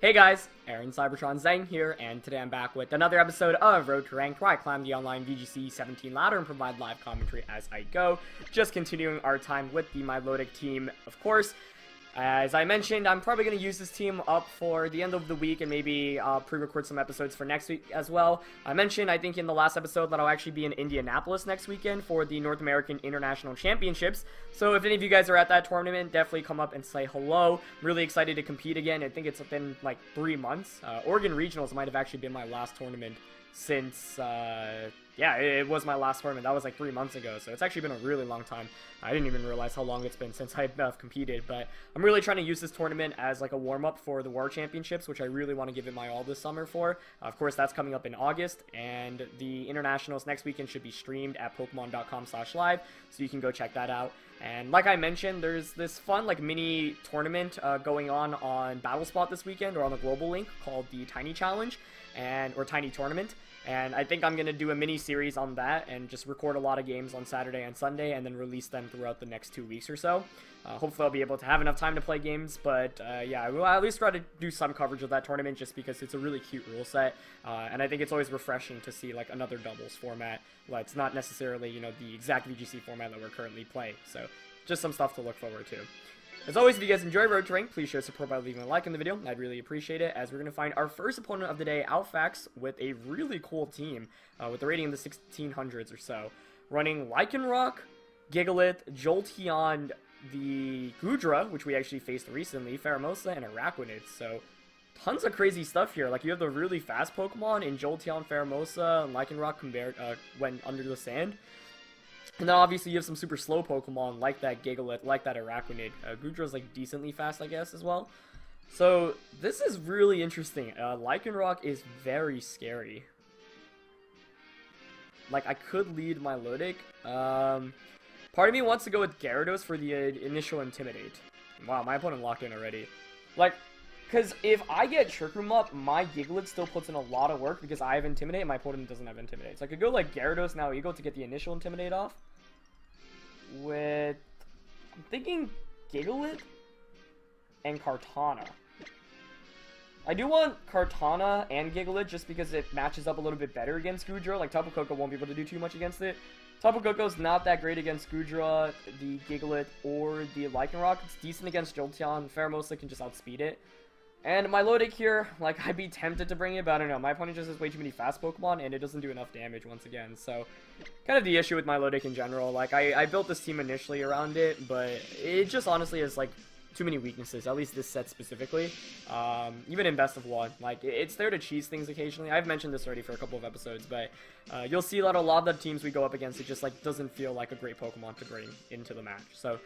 Hey guys, Aaron Cybertron Zhang here, and today I'm back with another episode of Road to Ranked, where I climb the online VGC 17 ladder and provide live commentary as I go. Just continuing our time with the Milotic team, of course. As I mentioned, I'm probably going to use this team up for the end of the week and maybe pre-record some episodes for next week as well. I mentioned, I think in the last episode, that I'll actually be in Indianapolis next weekend for the North American International Championships. So if any of you guys are at that tournament, definitely come up and say hello. I'm really excited to compete again. I think it's been like 3 months. Oregon Regionals might have actually been my last tournament since, yeah, it was my last tournament. That was like 3 months ago, so it's actually been a really long time. I didn't even realize how long it's been since I've competed, but I'm really trying to use this tournament as like a warm-up for the World Championships, which I really want to give it my all this summer for. Of course, that's coming up in August, and the Internationals next weekend should be streamed at Pokemon.com/live, so you can go check that out. And like I mentioned, there's this fun like mini tournament going on BattleSpot this weekend, or on the global link, called the Tiny Challenge, or Tiny Tournament. And I think I'm going to do a mini series on that and just record a lot of games on Saturday and Sunday and then release them throughout the next 2 weeks or so. Hopefully I'll be able to have enough time to play games, but yeah, we'll at least try to do some coverage of that tournament just because it's a really cute rule set. And I think it's always refreshing to see like another doubles format. Well, it's not necessarily, you know, the exact VGC format that we're currently playing. So just some stuff to look forward to. As always, if you guys enjoy Road to Rank, please show support by leaving a like in the video. I'd really appreciate it, as we're going to find our first opponent of the day, Outfax, with a really cool team, with a rating in the 1600s or so. Running Lycanroc, Gigalith, Jolteon, the Goodra, which we actually faced recently, Pheromosa, and Araquanid. So, tons of crazy stuff here. Like, you have the really fast Pokemon in Jolteon, Pheromosa, and Lycanroc went under the sand. And then obviously you have some super slow Pokemon like that Gigalith, like that Araquanid. Goodra's like decently fast, I guess, as well. So this is really interesting. Lycanroc is very scary. Like, I could lead Milotic. Part of me wants to go with Gyarados for the initial Intimidate. Wow, my opponent locked in already. Like, because if I get Trick Room up, my Gigalith still puts in a lot of work because I have Intimidate and my opponent doesn't have Intimidate. So I could go like Gyarados, now Eagle, to get the initial Intimidate off. With, I'm thinking Gigalith and Kartana. I do want Kartana and Gigalith just because it matches up a little bit better against Goodra. Like, Tapu Koko won't be able to do too much against it. Tapu Koko's not that great against Goodra, the Gigalith, or the Lycanroc. It's decent against Jolteon. Pheromosa can just outspeed it. And Milotic here, like, I'd be tempted to bring it, but I don't know. My opponent just has way too many fast Pokemon, and it doesn't do enough damage once again. So, kind of the issue with Milotic in general. Like, I built this team initially around it, but it just honestly has, like, too many weaknesses, at least this set specifically. Even in Best of 1. Like, it's there to cheese things occasionally. I've mentioned this already for a couple of episodes, but you'll see that a lot of the teams we go up against, it just, like, doesn't feel like a great Pokemon to bring into the match. So,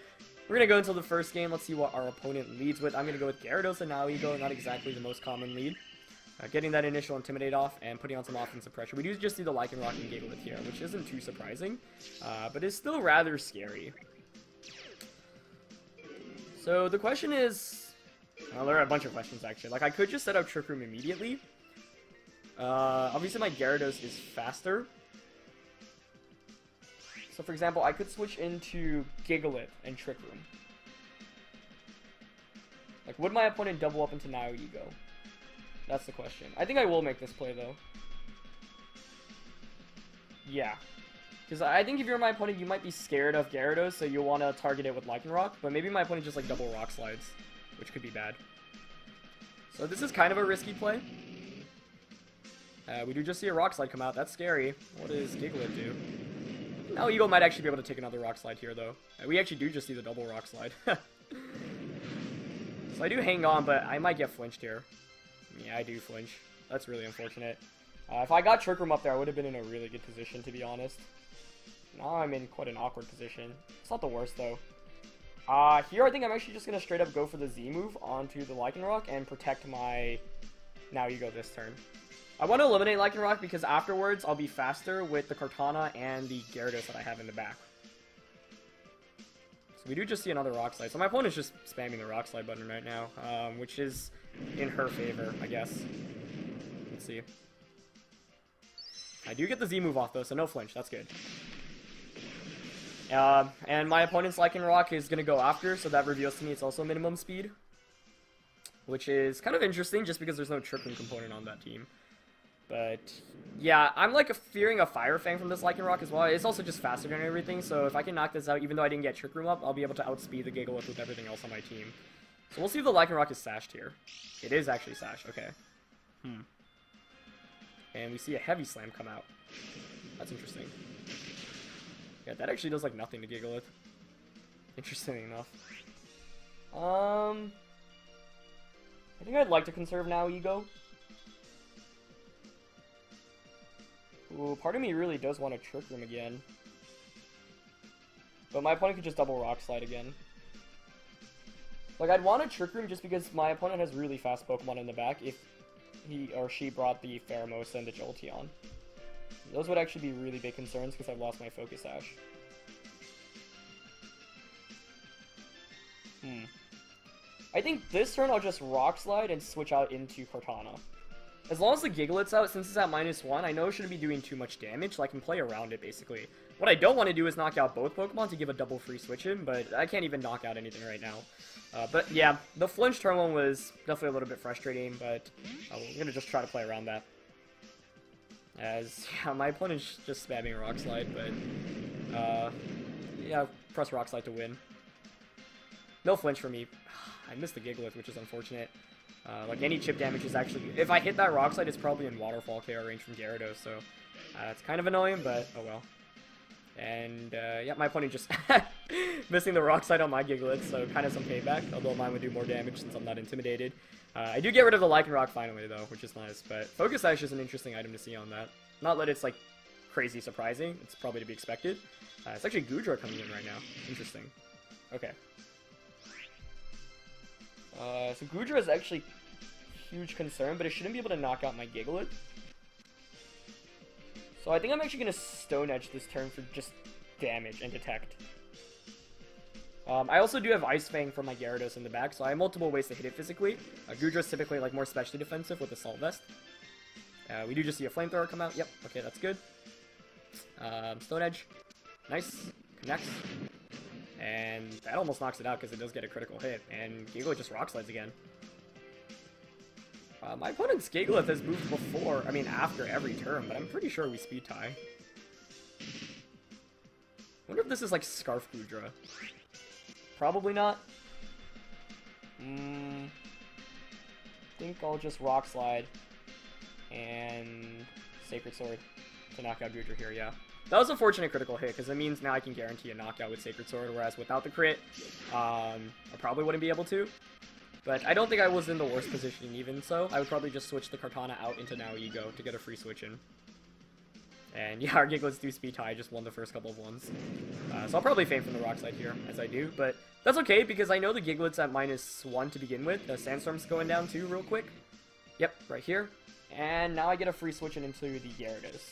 we're going to go into the first game. Let's see what our opponent leads with. I'm going to go with Gyarados and Naoigo, not exactly the most common lead. Getting that initial Intimidate off and putting on some offensive pressure. We do just see the Lycanroc and Gigalith here, which isn't too surprising, but is still rather scary. So the question is, well, there are a bunch of questions actually. Like, I could just set up Trick Room immediately. Obviously my Gyarados is faster. So, for example, I could switch into Gigalith and Trick Room. Like, would my opponent double up into Naoigo? That's the question. I think I will make this play, though. Yeah. Because I think if you're my opponent, you might be scared of Gyarados, so you'll want to target it with Lycanroc. But maybe my opponent just, like, double Rock Slides, which could be bad. So this is kind of a risky play. We do just see a Rock Slide come out. That's scary. What does Gigalith do? Now Eagle might actually be able to take another Rock Slide here, though. We actually do just see the double Rock Slide. So I do hang on, but I might get flinched here. Yeah, I do flinch. That's really unfortunate. If I got Trick Room up there, I would have been in a really good position, to be honest. Now I'm in quite an awkward position. It's not the worst, though. Here I think I'm actually just going to straight up go for the Z move onto the Lycanroc and protect my Naoigo this turn. I want to eliminate Lycanroc because afterwards I'll be faster with the Kartana and the Gyarados that I have in the back. So we do just see another Rock Slide. So my opponent's just spamming the Rock Slide button right now, which is in her favor, I guess. Let's see. I do get the Z move off though, so no flinch. That's good. And my opponent's Lycanroc is going to go after, so that reveals to me it's also minimum speed. which is kind of interesting just because there's no Trick Room component on that team. But yeah, I'm like fearing a Fire Fang from this Lycanroc as well. It's also just faster than everything, so if I can knock this out, even though I didn't get Trick Room up, I'll be able to outspeed the Gigalith with everything else on my team. So we'll see if the Lycanroc is sashed here. It is actually sashed, okay. And we see a Heavy Slam come out. That's interesting. Yeah, that actually does like nothing to Gigalith. Interesting enough. I think I'd like to conserve now, Ego. Ooh, part of me really does want to Trick Room again. But my opponent could just double Rock Slide again. Like, I'd want to Trick Room just because my opponent has really fast Pokemon in the back if he or she brought the Pheromosa and the Jolteon. Those would actually be really big concerns because I've lost my Focus Sash. I think this turn I'll just Rock Slide and switch out into Kartana. As long as the Gigalith's out, since it's at -1, I know it shouldn't be doing too much damage, so I can play around it, basically. What I don't want to do is knock out both Pokemon to give a double free switch in, but I can't even knock out anything right now. But yeah, the flinch turn one was definitely a little bit frustrating, but I'm going to just try to play around that. As, yeah, my opponent's just spamming Rock Slide, but, yeah, press Rock Slide to win. No flinch for me. I missed the Gigalith, which is unfortunate. Like, any chip damage is actually... If I hit that Rock Slide, it's probably in Waterfall KO range from Gyarados, so... it's kind of annoying, but oh well. And, yeah, my opponent just missing the Rock Slide on my Gigalith, so kind of some payback, although mine would do more damage since I'm not intimidated. I do get rid of the Lycanroc finally, though, which is nice, but Focus Sash is an interesting item to see on that. Not that it's, like, crazy surprising. It's probably to be expected. It's actually Goodra coming in right now. Interesting. Okay. So Goodra is actually huge concern, but it shouldn't be able to knock out my Gigalith. So I think I'm actually going to Stone Edge this turn for just damage and Detect. I also do have Ice Fang for my Gyarados in the back, so I have multiple ways to hit it physically. Goodra is typically like more specially defensive with Assault Vest. We do just see a Flamethrower come out. Yep, okay, that's good. Stone Edge. Nice. Connects. And that almost knocks it out because it does get a critical hit. And Gigalith just Rock Slides again. My opponent's Gigalith has moved before, I mean after every turn, but I'm pretty sure we Speed Tie. Wonder if this is like Scarf Goodra. Probably not. Think I'll just Rock Slide and Sacred Sword to knock out Goodra here, yeah. That was a fortunate critical hit, because it means now I can guarantee a knockout with Sacred Sword, whereas without the crit, I probably wouldn't be able to. But I don't think I was in the worst position even so. I would probably just switch the Kartana out into Now Ego to get a free switch in. And yeah, our Gigaliths do Speed Tie, I just won the first couple of ones. So I'll probably faint from the Rock Slide here, as I do, but that's okay, because I know the Gigalith's at -1 to begin with. The Sandstorm's going down too, real quick. Yep, right here. And now I get a free switch in into the Gyarados.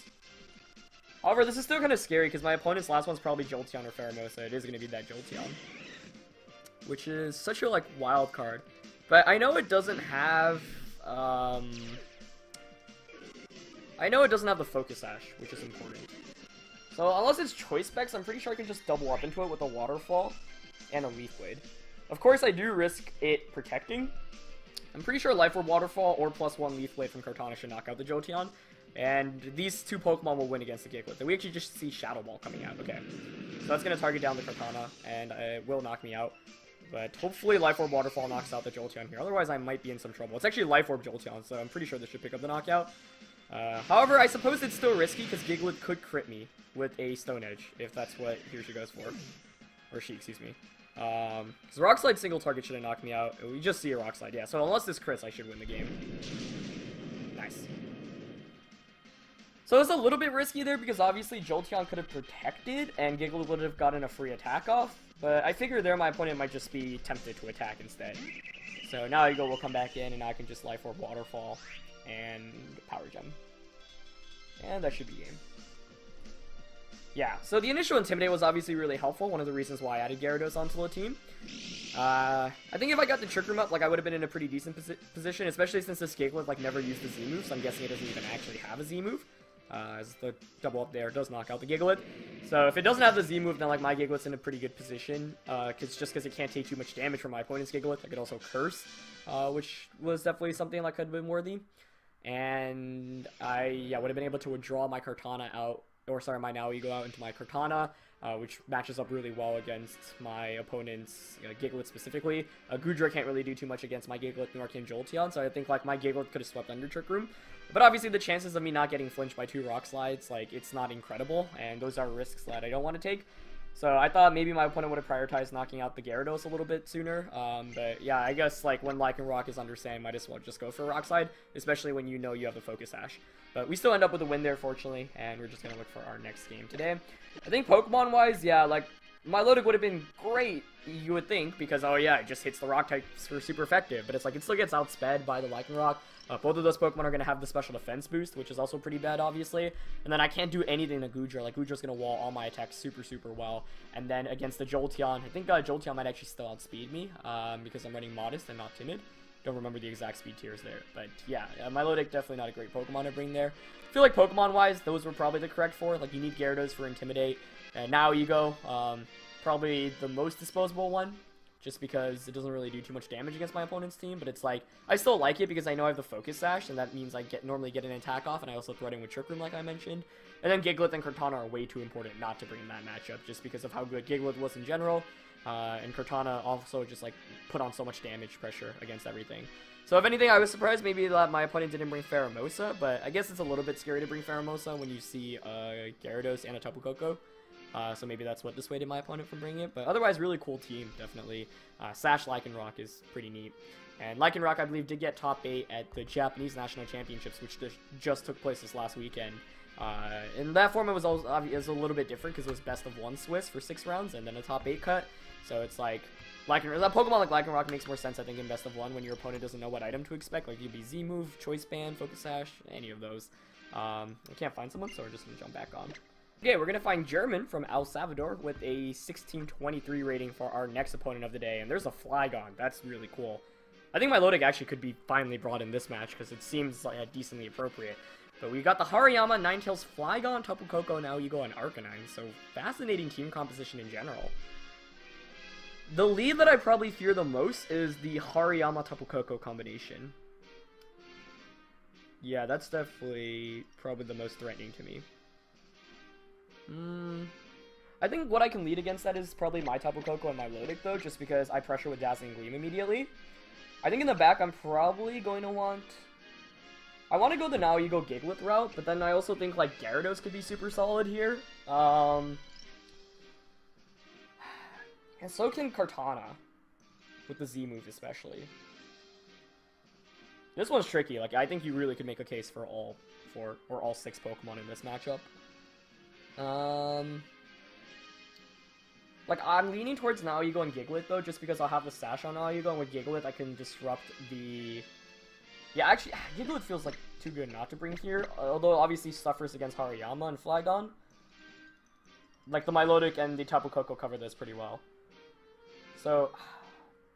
However, this is still kind of scary, because my opponent's last one's probably Jolteon or Pheromosa. It is going to be that Jolteon. Which is such a, like, wild card. But I know it doesn't have, I know it doesn't have the Focus Sash, which is important. So unless it's Choice Specs, I'm pretty sure I can just double up into it with a Waterfall and a Leaf Blade. Of course, I do risk it protecting. I'm pretty sure Life Orb Waterfall or +1 Leaf Blade from Kartana should knock out the Jolteon. And these two Pokemon will win against the Gigalith. And we actually just see Shadow Ball coming out. Okay. So that's going to target down the Kartana, and it will knock me out. But hopefully Life Orb Waterfall knocks out the Jolteon here. Otherwise, I might be in some trouble. It's actually Life Orb Jolteon, so I'm pretty sure this should pick up the knockout. However, I suppose it's still risky, because Gigalith could crit me with a Stone Edge, if that's what he or she goes for. Or she, excuse me. Because Rock Slide single target should have knocked me out. We just see a Rock Slide, yeah. So unless this crits, I should win the game. Nice. So it's a little bit risky there, because obviously Jolteon could have protected, and Gigalith would have gotten a free attack off. But I figure there my opponent might just be tempted to attack instead. So now Ego will come back in, and I can just Life Orb Waterfall and Power Gem. And that should be game. Yeah, so the initial Intimidate was obviously really helpful, one of the reasons why I added Gyarados onto the team. I think if I got the Trick Room up, like, I would have been in a pretty decent position, especially since this Gigalith, like, never used the Z move, so I'm guessing it doesn't even actually have a Z move. as the double up there does knock out the Gigalith. So if it doesn't have the Z move, then like my Gigalith's in a pretty good position, because it can't take too much damage from my opponent's Gigalith. I could also curse, which was definitely something that could have been worthy. And I would have been able to withdraw my Kartana out, or sorry, my Now Ego out into my Kartana, which matches up really well against my opponent's Gigalith specifically. Goodra can't really do too much against my Gigalith nor can Jolteon, so I think like my Gigalith could have swept under Trick Room. But obviously the chances of me not getting flinched by 2 Rock Slides, like, it's not incredible, and those are risks that I don't want to take. So I thought maybe my opponent would have prioritized knocking out the Gyarados a little bit sooner. But yeah, I guess like when Lycanroc is under Sand, might as well just go for a Rock Slide, especially when you know you have the Focus Sash. But we still end up with a win there, fortunately, and we're just going to look for our next game today. I think Pokemon-wise, yeah, like, Milotic would have been great, you would think, because, oh yeah, it just hits the Rock types for super effective. But it's like, it still gets outsped by the Lycanroc. Both of those Pokemon are going to have the special defense boost, which is also pretty bad, obviously. And then I can't do anything to Goodra. Like, Goodra's going to wall all my attacks super, super well. And then against the Jolteon, I think Jolteon might actually still outspeed me, because I'm running Modest and not Timid. Don't remember the exact speed tiers there. But yeah, Milotic definitely not a great Pokemon to bring there. I feel like Pokemon-wise, those were probably the correct 4. Like, you need Gyarados for Intimidate. And Now Ego, probably the most disposable one, just because it doesn't really do too much damage against my opponent's team, but it's like, I still like it because I know I have the Focus Sash, and that means I normally get an attack off, and I also threaten with Trick Room, like I mentioned. And then Gigalith and Kartana are way too important not to bring in that matchup, just because of how good Gigalith was in general, and Kartana also just, like, put on so much damage pressure against everything. So if anything, I was surprised maybe that my opponent didn't bring Pheromosa, but I guess it's a little bit scary to bring Pheromosa when you see Gyarados and a Tapu Koko. So maybe that's what dissuaded my opponent from bringing it. But otherwise, really cool team, definitely. Sash Lycanroc is pretty neat. And Lycanroc, I believe, did get top 8 at the Japanese National Championships, which just took place this last weekend. In that form, it was a little bit different because it was best of 1 Swiss for 6 rounds and then a top 8 cut. So it's like, that Pokemon like Lycanroc makes more sense, I think, in best of 1 when your opponent doesn't know what item to expect. Like, you'd be Z-Move, Choice Band, Focus Sash, any of those. I can't find someone, so we're just going to jump back on. Okay, we're going to find German from El Salvador with a 1623 rating for our next opponent of the day. And there's a Flygon. That's really cool. I think Milotic actually could be finally brought in this match because it seems like decently appropriate. But we got the Hariyama, Ninetales, Flygon, Tapu Koko, Now Ego, and Arcanine. So fascinating team composition in general. The lead that I probably fear the most is the Hariyama Tapu Koko combination. Yeah, that's definitely probably the most threatening to me. I think what I can lead against that is probably my Tapu Koko and my Milotic, though, just because I pressure with Dazzling Gleam immediately. I think in the back, I'm probably going to want... I want to go the Now Ego Gigalith route, but then I also think, like, Gyarados could be super solid here. And so can Kartana, with the Z move especially. This one's tricky. Like, I think you really could make a case for all 6 Pokemon in this matchup. Like, I'm leaning towards Now Ego and Gigalith, though, just because I'll have the Sash on Now Ego, and with Gigalith, I can disrupt the... Yeah, actually, Gigalith feels like too good not to bring here, although it obviously suffers against Hariyama and Flygon. Like, the Milotic and the Tapu Koko cover this pretty well. So,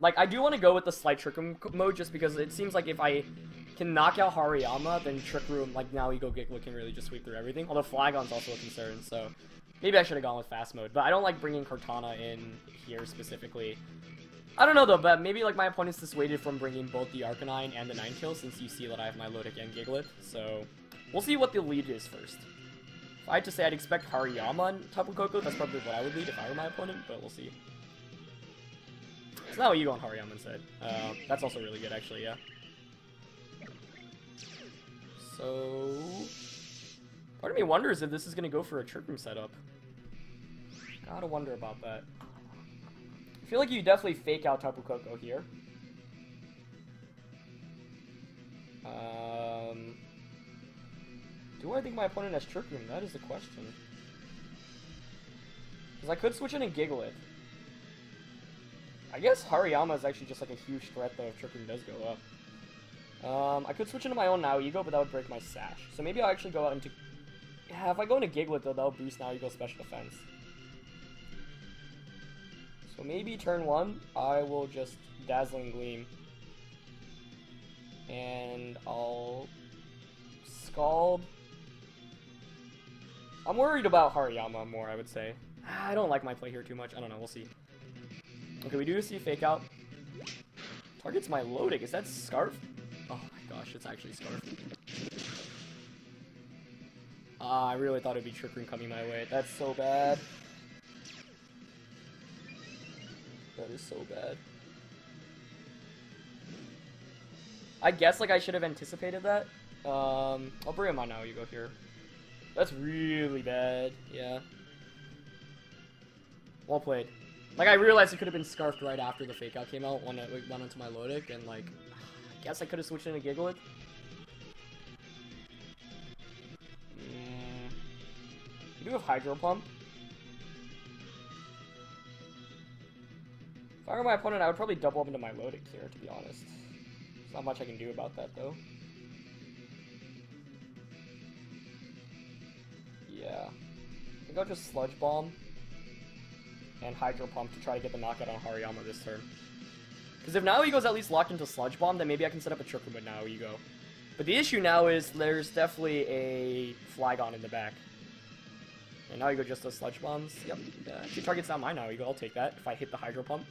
like, I do want to go with the Slight Trick Room mode, just because it seems like if I can knock out Hariyama, then Trick Room, like, Now Ego Gigalith can really just sweep through everything. Although Flygon's also a concern, so maybe I should have gone with Fast Mode. But I don't like bringing Kartana in here specifically. I don't know, though, but maybe, like, my opponent's dissuaded from bringing both the Arcanine and the Ninetales, since you see that I have Milotic and Gigalith. So, we'll see what the lead is first. If I had to say I'd expect Hariyama on Tapu Koko, that's probably what I would lead if I were my opponent, but we'll see. It's Now Ego on Hariyama instead. That's also really good, actually, yeah. So, part of me wonders if this is going to go for a Trick Room setup. Gotta wonder about that. I feel like you definitely fake out Tapu Koko here. Do I think my opponent has Trick Room? That is the question. Because I could switch in a Gigalith. I guess Hariyama is actually just like a huge threat, though, if Trick Room does go up. I could switch into my own Now Ego, but that would break my Sash. So maybe I'll actually go out into... Yeah, if I go into Gigalith, though, that'll boost Now Ego's special defense. So maybe turn 1, I will just Dazzling Gleam. And I'll Scald. I'm worried about Hariyama more, I would say. I don't like my play here too much. I don't know, we'll see. Okay, we do see Fake Out. Target's Milotic. Is that Scarf? Oh my gosh, it's actually Scarf. I really thought it'd be Trick Room coming my way. That's so bad. That is so bad. I guess like I should have anticipated that. I'll bring him on now. You go here. That's really bad. Yeah. Well played. Like I realized it could have been Scarfed right after the Fake Out came out. Went onto Milotic, and like I guess I could have switched into Gigalith. You do have Hydro Pump. If I were my opponent, I would probably double up into Milotic here, to be honest. There's not much I can do about that, though. Yeah. I think I'll just Sludge Bomb and Hydro Pump to try to get the knockout on Hariyama this turn. Because if Now Ego's at least locked into Sludge Bomb, then maybe I can set up a Trick Room with Now Ego. But the issue now is there's definitely a Flygon in the back. And Now Ego just does Sludge Bombs. Yep. Actually targets down my Now Ego. I'll take that if I hit the Hydro Pump.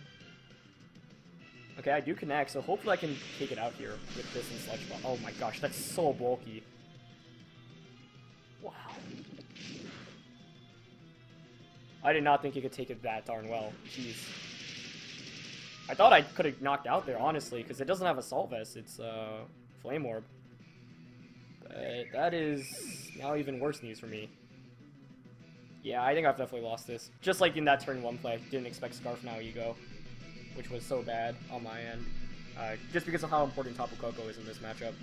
Okay, I do connect, so hopefully I can take it out here with this and Sludge Bomb. Oh my gosh, that's so bulky. Wow. I did not think he could take it that darn well. Jeez. I thought I could have knocked out there, honestly, because it doesn't have Assault Vest. It's Flame Orb. But that is now even worse news for me. Yeah, I think I've definitely lost this. Just like in that turn 1 play, didn't expect Scarf Now Ego, which was so bad on my end. Just because of how important Tapu Koko is in this matchup.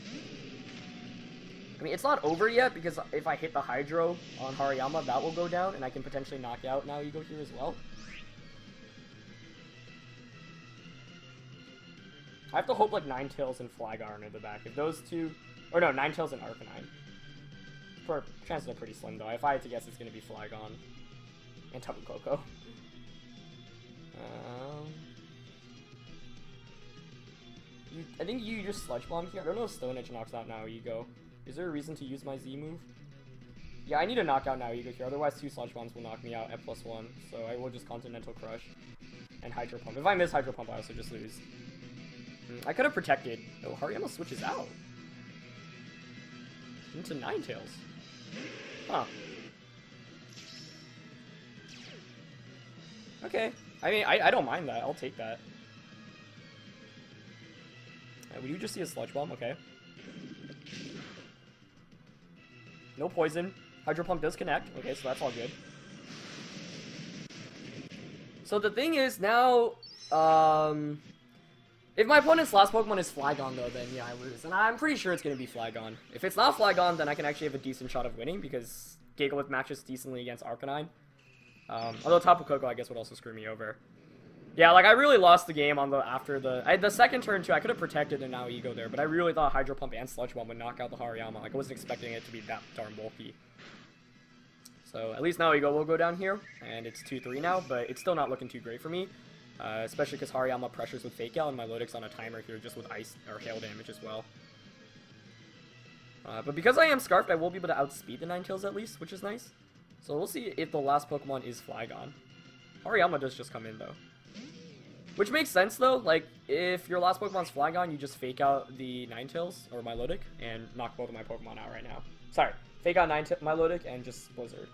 I mean, it's not over yet, because if I hit the Hydro on Hariyama, that will go down, and I can potentially knock out Now Ego here as well. I have to hope, like, Ninetales and Flygon are in the back. If those two... Or no, Ninetales and Arcanine. For chances are pretty slim, though. If I had to guess, it's going to be Flygon and Tapu Koko. I think you just Sludge Bomb here. I don't know if Stone Edge knocks out Now Ego. Is there a reason to use my Z move? Yeah, I need to knock out Now Ego here. Otherwise, 2 Sludge Bombs will knock me out at +1. So I will just Continental Crush and Hydro Pump. If I miss Hydro Pump, I also just lose. I could have protected. Oh, Hariyama switches out into Ninetales. Huh. Okay. I mean, I don't mind that. I'll take that. We do just see a Sludge Bomb. Okay. No poison. Hydro Pump does connect. Okay, so that's all good. So the thing is, now, if my opponent's last Pokemon is Flygon, though, then yeah, I lose. And I'm pretty sure it's going to be Flygon. If it's not Flygon, then I can actually have a decent shot of winning, because Gigalith matches decently against Arcanine. Although Tapu Koko, I guess, would also screw me over. Yeah, like, I really lost the game on the second turn, too. I could have protected the Now Ego there, but I really thought Hydro Pump and Sludge Bomb would knock out the Hariyama. Like, I wasn't expecting it to be that darn bulky. So, at least Now Ego will go down here, and it's 2-3 now, but it's still not looking too great for me. Especially because Hariyama pressures with Fake Out, and Milotic's on a timer here just with Ice or Hail damage as well. But because I am Scarfed, I will be able to outspeed the Ninetales at least, which is nice. So we'll see if the last Pokemon is Flygon. Hariyama does just come in, though. Which makes sense, though. Like, if your last Pokemon's Flygon, you just Fake Out the Ninetales, or Milotic, and knock both of my Pokemon out right now. Sorry, Fake Out Milotic and just Blizzard.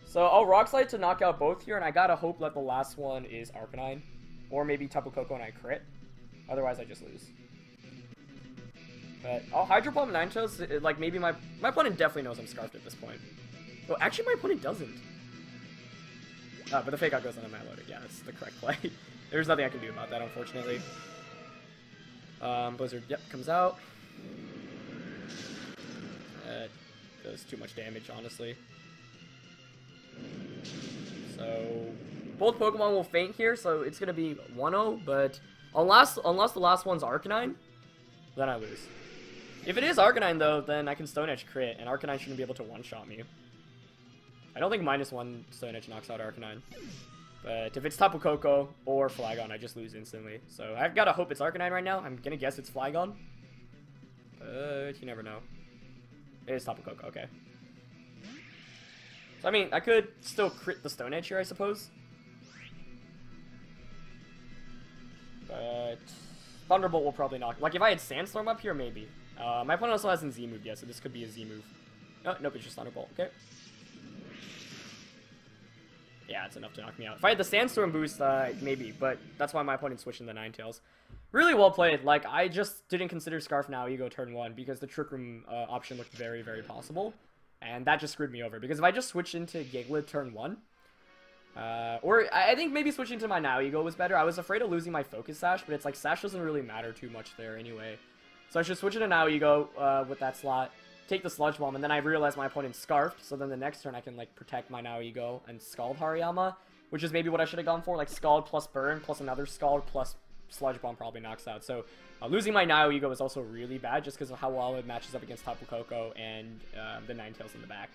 So I'll Rock Slide to knock out both here, and I gotta hope that the last one is Arcanine. Or maybe Tapu Koko and I crit. Otherwise, I just lose. But I'll Hydro Pump Ninetales, like, maybe my opponent definitely knows I'm Scarfed at this point. Oh, actually, my opponent doesn't. But the Fake Out goes on Milotic. Yeah, that's the correct play. There's nothing I can do about that, unfortunately. Blizzard, yep, comes out. That does too much damage, honestly. So, both Pokemon will faint here, so it's going to be 1-0, but unless the last one's Arcanine, then I lose. If it is Arcanine, though, then I can Stone Edge crit, and Arcanine shouldn't be able to one-shot me. I don't think -1 Stone Edge knocks out Arcanine. But if it's Tapu Koko or Flygon, I just lose instantly. So I've got to hope it's Arcanine right now. I'm going to guess it's Flygon. But you never know. It is Tapu Koko, okay. So, I mean, I could still crit the Stone Edge here, I suppose. But Thunderbolt will probably knock. Like, if I had Sandstorm up here, maybe. My opponent also hasn't Z moved yet, so this could be a Z move. Oh, nope, it's just Thunderbolt. Okay. Yeah, it's enough to knock me out. If I had the Sandstorm boost, maybe, but that's why my opponent switched into Ninetales. Really well played. Like, I just didn't consider Scarf Now Ego turn 1 because the Trick Room option looked very, very possible. And that just screwed me over. Because if I just switched into Gigglet turn 1, or I think maybe switching to my Now Ego was better. I was afraid of losing my Focus Sash, but it's like Sash doesn't really matter too much there anyway. So I should switch into Now Ego with that slot, take the Sludge Bomb, and then I realized my opponent's Scarfed, so then the next turn I can like protect my Now Ego and Scald Hariyama, which is maybe what I should have gone for, like Scald plus Burn plus another Scald plus Sludge Bomb probably knocks out. So losing my Now Ego is also really bad just because of how well it matches up against Tapu Koko and the Ninetales in the back.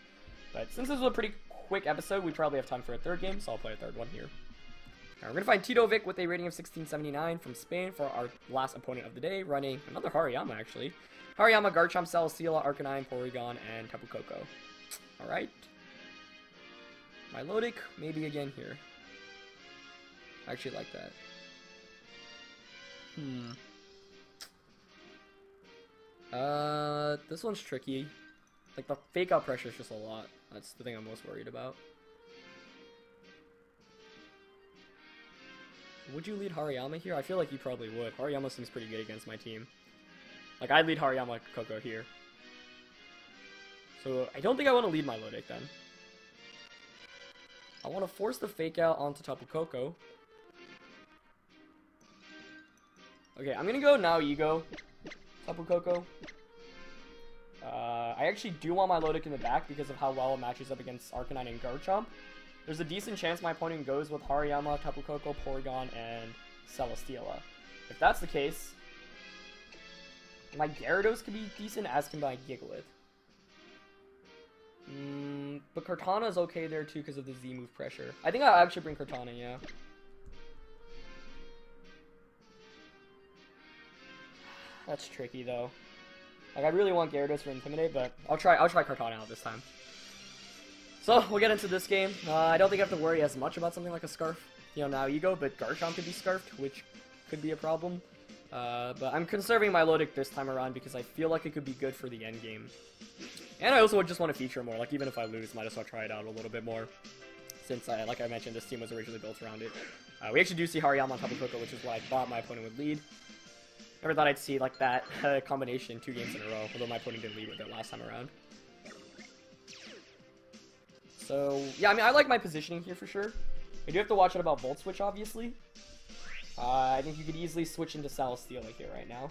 But since this was a pretty quick episode, we probably have time for a third game, so I'll play a third one here. Now, we're going to find Tito Vic with a rating of 1679 from Spain for our last opponent of the day, running another Hariyama, actually. Hariyama, Garchomp, Celesteela, Arcanine, Porygon, and Tapu Koko. Alright. Milotic, maybe again here. I actually like that. This one's tricky. Like, the fake out pressure is just a lot. That's the thing I'm most worried about. Would you lead Hariyama here? I feel like you probably would. Hariyama seems pretty good against my team. Like, I'd lead Hariyama Koko here. So, I don't think I want to lead Milotic then. I want to force the fake out onto Tapu Koko. Okay, I'm gonna go Now Ego Tapu Koko. I actually do want Milotic in the back because of how well it matches up against Arcanine and Garchomp. There's a decent chance my opponent goes with Hariyama, Tapu Koko, Porygon, and Celesteela. If that's the case, my Gyarados could be decent, as can my Gigglet. But Kartana's okay there too because of the Z move pressure. I think I'll actually bring Kartana, yeah. That's tricky though. Like, I really want Gyarados for Intimidate, but I'll try Kartana out this time. So, we'll get into this game. I don't think I have to worry as much about something like a Scarf, you know, Now Ego, but Garchomp could be Scarfed, which could be a problem. But I'm conserving my Milotic this time around because I feel like it could be good for the end game. And I also just want to feature more, like, even if I lose, might as well try it out a little bit more. Since, like I mentioned, this team was originally built around it. We actually do see Hariyama on Tapu Koko, which is what I thought my opponent would lead. Never thought I'd see, like, that combination 2 games in a row, although my opponent did lead with it last time around. So, yeah, I mean, I like my positioning here for sure. I do have to watch out about Volt Switch, obviously. I think you could easily switch into Celesteela here right now.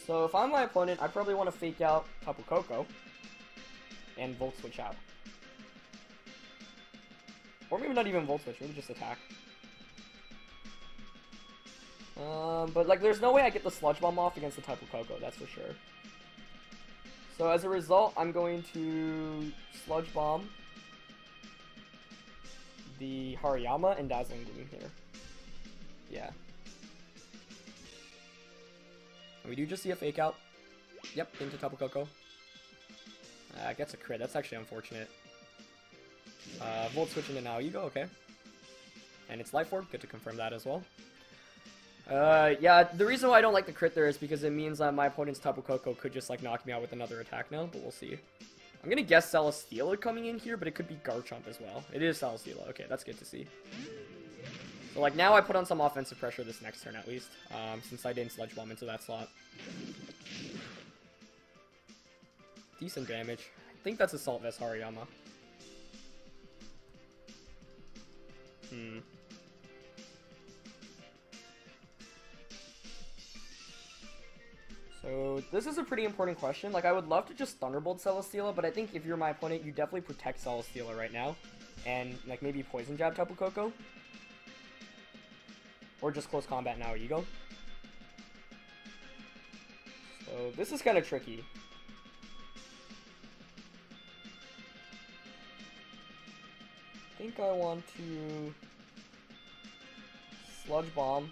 So, if I'm my opponent, I probably want to fake out Tapu Koko and Volt Switch out. Or maybe not even Volt Switch, maybe just attack. But, like, there's no way I get the Sludge Bomb off against the Tapu Koko, that's for sure. So, as a result, I'm going to Sludge Bomb the Hariyama and Dazzling Gleam here. Yeah. And we do just see a fake out. Yep, into Tapu Koko. Gets a crit, that's actually unfortunate. Volt Switch into Now Ego, okay. And it's Life Orb, good to confirm that as well. Yeah, the reason why I don't like the crit there is because it means that my opponent's Tapu Koko could just, like, knock me out with another attack now, but we'll see. I'm gonna guess Celesteela coming in here, but it could be Garchomp as well. It is Celesteela, okay, that's good to see. So, like, now I put on some offensive pressure this next turn, at least, since I didn't Sludge Bomb into that slot. Decent damage. I think that's Assault Vest Hariyama. So, this is a pretty important question. Like, I would love to just Thunderbolt Celesteela, but I think if you're my opponent, you definitely protect Celesteela right now. And, like, maybe Poison Jab Tapu Koko. Or just Close Combat Now Ego. So, this is kind of tricky. I think I want to Sludge Bomb.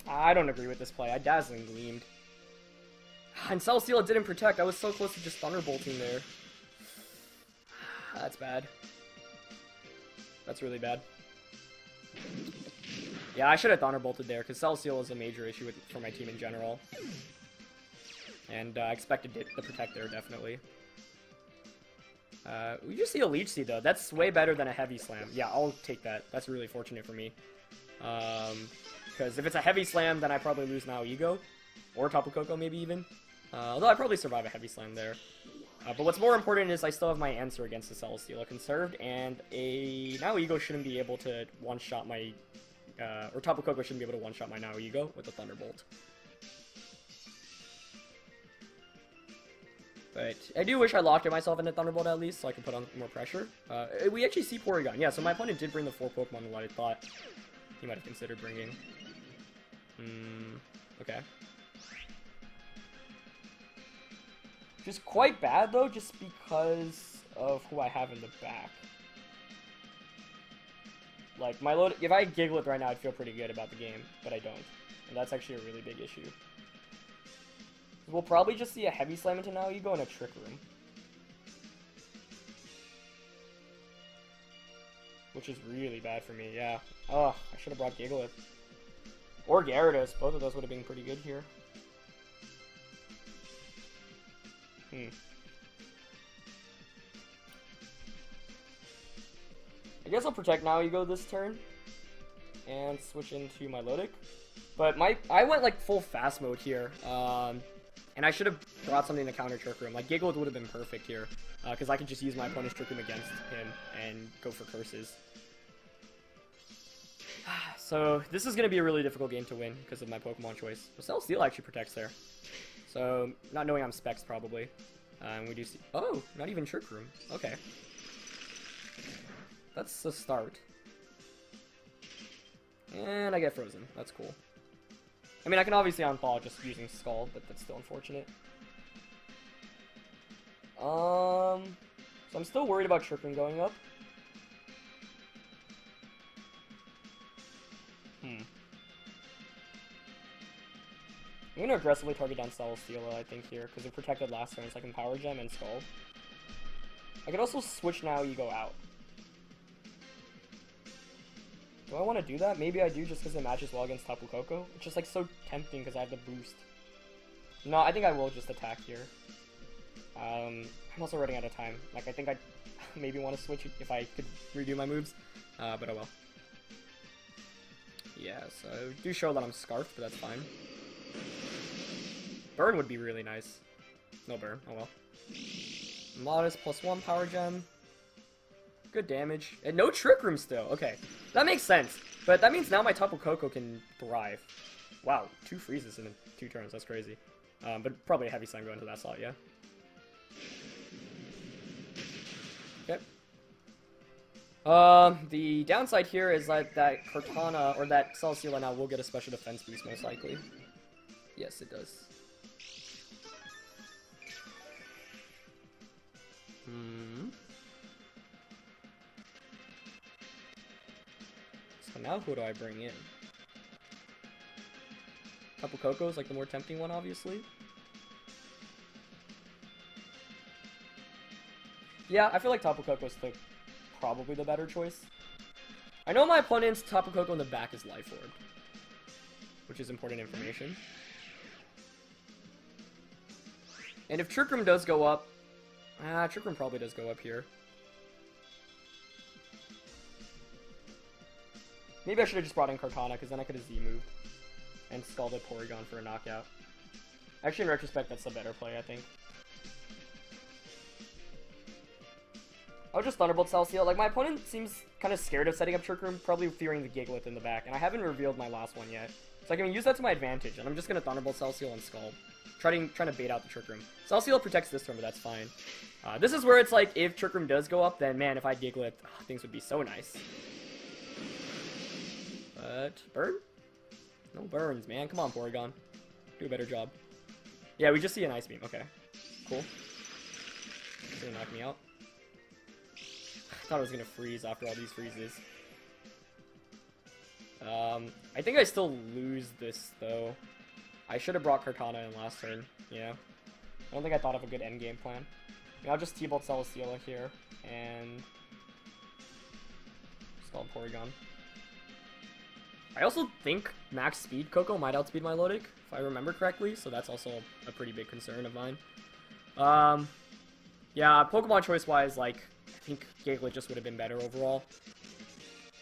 I don't agree with this play. I Dazzling Gleamed. And Celesteela didn't protect. I was so close to just Thunderbolting there. That's bad. That's really bad. Yeah, I should have Thunderbolted there, because Celesteela is a major issue for my team in general. And I expected it to protect there, definitely. We just see a Leech Seed, though. That's way better than a Heavy Slam. Yeah, I'll take that. That's really fortunate for me. Because if it's a Heavy Slam, then I probably lose Now Ego. Or Tapu Koko, maybe even. Although I probably survive a Heavy Slam there. But what's more important is I still have my answer against the Celesteela conserved, and a Now Ego shouldn't be able to one-shot my... or Tapu Koko shouldn't be able to one-shot my Now Ego with a Thunderbolt. But I do wish I locked in myself into Thunderbolt at least, so I could put on more pressure. We actually see Porygon. Yeah, so my opponent did bring the 4 Pokemon what I thought he might have considered bringing. Okay. Just quite bad, though, just because of who I have in the back. Like, Milotic, if I Gigalith right now, I'd feel pretty good about the game, but I don't. And that's actually a really big issue. We'll probably just see a Heavy Slam into Now Ego and a Trick Room. Which is really bad for me, yeah. Oh, I should have brought Gigalith. Or Gyarados. Both of those would have been pretty good here. I guess I'll protect Now Ego this turn. And switch into Milotic. But I went like full fast mode here. And I should have brought something to counter Trick Room. Like, Gigalith would have been perfect here. Because I could just use my opponent's Trick Room against him and go for curses. So, this is going to be a really difficult game to win because of my Pokemon choice. Well, Celesteela actually protects there. So, not knowing I'm Specs, probably. We do see... Oh, not even Trick Room. Okay. That's a start. And I get frozen. That's cool. I mean, I can obviously on-thaw just using Skull, but that's still unfortunate. So I'm still worried about Trick Room going up. I'm gonna aggressively target down Celesteela, I think, here, because it protected last turn, so I can Power Gem and Skull. I could also switch Now Ego out. Do I want to do that? Maybe I do, just because it matches well against Tapu Koko. It's just, like, so tempting because I have the boost. No, I think I will just attack here. I'm also running out of time. Like, I think I'd maybe want to switch if I could redo my moves. But oh well. Yeah, so I do show that I'm Scarfed, but that's fine. Burn would be really nice. No burn. Oh well. Modest +1 Power Gem. Good damage. And no Trick Room still. Okay. That makes sense. But that means now my Tapu Koko can thrive. Wow. 2 freezes in 2 turns. That's crazy. But probably a Heavy Slam going to that slot, yeah. Okay. The downside here is that Cortana, or that Celesteela now will get a special defense boost, most likely. Yes, it does. So now who do I bring in? Tapu Koko is like the more tempting one, obviously. Yeah, I feel like Tapu Koko is probably the better choice. I know my opponent's Tapu Koko in the back is Life Orb, which is important information. And if Trick Room does go up, Trick Room probably does go up here. Maybe I should have just brought in Cortana, because then I could have Z-moved and scalded Porygon for a knockout. Actually, in retrospect, that's the better play, I think. I'll just Thunderbolt Celesteela. Like, my opponent seems kind of scared of setting up Trick Room, probably fearing the Gigalith in the back, and I haven't revealed my last one yet. So I can use that to my advantage, and I'm just going to Thunderbolt Celesteela and Skull. Trying to bait out the Trick Room. Celesteela protects this turn, but that's fine. This is where it's like, if Trick Room does go up, then man, if I had Gigalith, things would be so nice. But, burn? No burns, man. Come on, Porygon. Do a better job. Yeah, we just see an Ice Beam. Okay. Cool. It's gonna knock me out. I thought it was gonna freeze after all these freezes. I think I still lose this, though. I should have brought Cortana in last turn. Yeah. I don't think I thought of a good endgame plan. I mean, I'll just T-Bolt Celesteela here, and Scald Porygon. I also think max speed Coco might outspeed Milotic, if I remember correctly, so that's also a pretty big concern of mine. Yeah, Pokemon choice-wise, like, I think Gigalith just would have been better overall.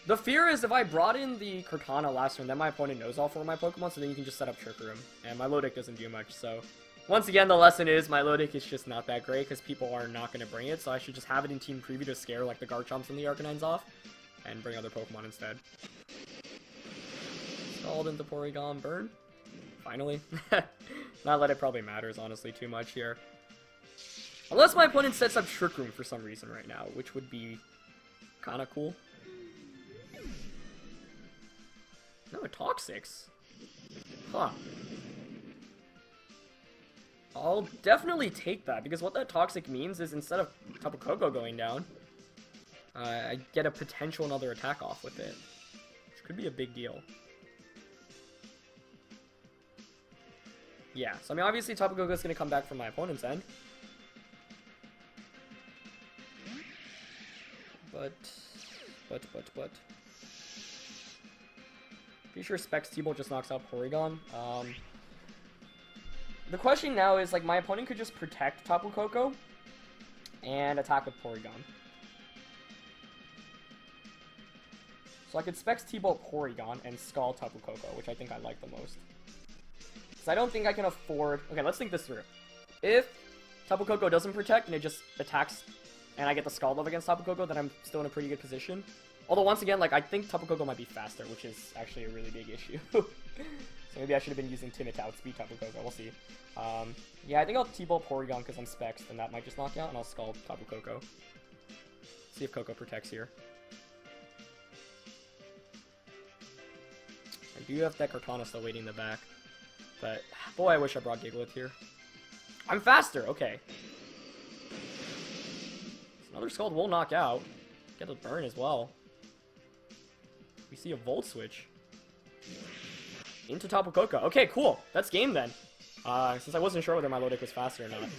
The fear is if I brought in the Cortana last turn, then my opponent knows all 4 of my Pokemon, so then you can just set up Trick Room. And Milotic doesn't do much, so... Once again, the lesson is Milotic is just not that great, because people are not going to bring it, so I should just have it in Team Preview to scare, like, the Garchomps and the Arcanines off, and bring other Pokemon instead. Scald into Porygon, burn. Finally. Not that it probably matters, honestly, too much here. Unless my opponent sets up Trick Room for some reason right now, which would be kind of cool. No, a Toxix. Huh. I'll definitely take that, because what that Toxic means is instead of Tapu Koko going down, I get a potential another attack off with it, which could be a big deal. Yeah, so I mean, obviously Tapu Koko is going to come back from my opponent's end. But. Pretty sure Specs T-Bolt just knocks out Porygon. The question now is, like, my opponent could just protect Tapu Koko and attack with Porygon. So I could Specs T-Bolt Porygon and Scald Tapu Koko, which I think I like the most. Because I don't think I can afford... Okay, let's think this through. If Tapu Koko doesn't protect and it just attacks and I get the Scald up against Tapu Koko, then I'm still in a pretty good position. Although, once again, like, I think Tapu Koko might be faster, which is actually a really big issue. So maybe I should have been using Timid to outspeed Tapu Koko. We'll see. Yeah, I think I'll T-Bolt Porygon because I'm Specs, and that might just knock out, and I'll Scald Tapu Koko. See if Koko protects here. I do have that Cortana still waiting in the back. But, boy, I wish I brought Gigalith here. I'm faster! Okay. Another Scald will knock out. Get a burn as well. We see a Volt Switch. Into Tapu Koko. Okay, cool. That's game then. Since I wasn't sure whether Milotic was faster or not.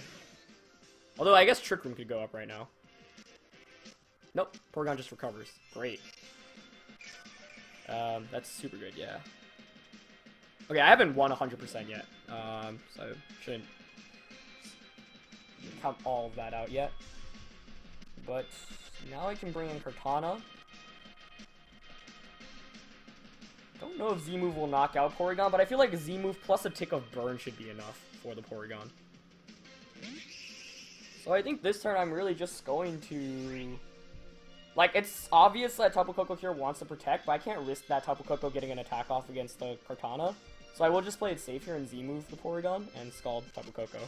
Although, I guess Trick Room could go up right now. Nope. Porygon just recovers. Great. That's super good, yeah. Okay, I haven't won 100% yet. So I shouldn't count all of that out yet. But now I can bring in Cortana. Don't know if Z-Move will knock out Porygon, but I feel like Z-Move plus a tick of Burn should be enough for the Porygon. So I think this turn I'm really just going to... Like, it's obvious that Tapu Koko here wants to protect, but I can't risk that Tapu Koko getting an attack off against the Cortana. So I will just play it safe here and Z-Move the Porygon and Scald Tapu Koko.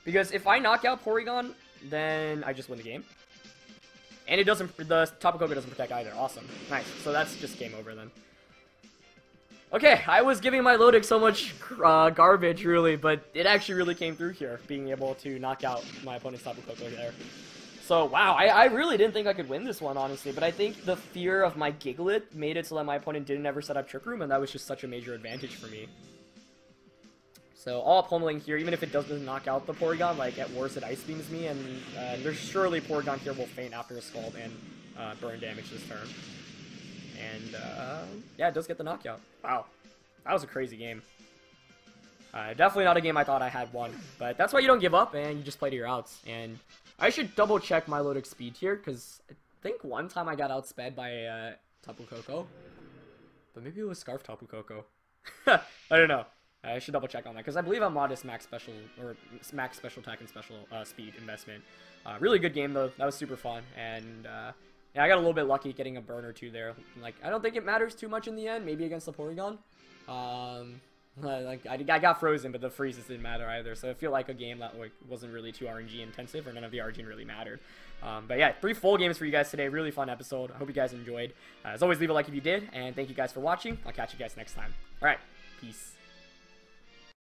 Because if I knock out Porygon, then I just win the game. And it doesn't, the Tapu Koko doesn't protect either. Awesome. Nice. So that's just game over then. Okay, I was giving my Milotic so much garbage, really, but it actually really came through here, being able to knock out my opponent's Tapu Koko there. So, wow, I really didn't think I could win this one, honestly, but I think the fear of my Gigalith made it so that my opponent didn't ever set up Trick Room, and that was just such a major advantage for me. So, all pummeling here, even if it doesn't knock out the Porygon, like, at worst it Ice Beams me, and there's surely Porygon here will faint after a Scald and burn damage this turn. And, yeah, it does get the knockout. Wow. That was a crazy game. Definitely not a game I thought I had won. But that's why you don't give up, and you just play to your outs. And I should double-check my Milotic speed here, because I think one time I got outsped by Tapu Koko. But maybe it was Scarf Tapu Koko. I don't know. I should double-check on that, because I believe I'm modest max special, or max special attack and special speed investment. Really good game, though. That was super fun. And, yeah, I got a little bit lucky getting a burn or two there. Like, I don't think it matters too much in the end, maybe against the Porygon. Like, I got frozen, but the freezes didn't matter either, so I feel like a game that like wasn't really too RNG intensive, or none of the RNG really mattered. But yeah, 3 full games for you guys today. Really fun episode. I hope you guys enjoyed. As always, leave a like if you did, and thank you guys for watching. I'll catch you guys next time. Alright, peace.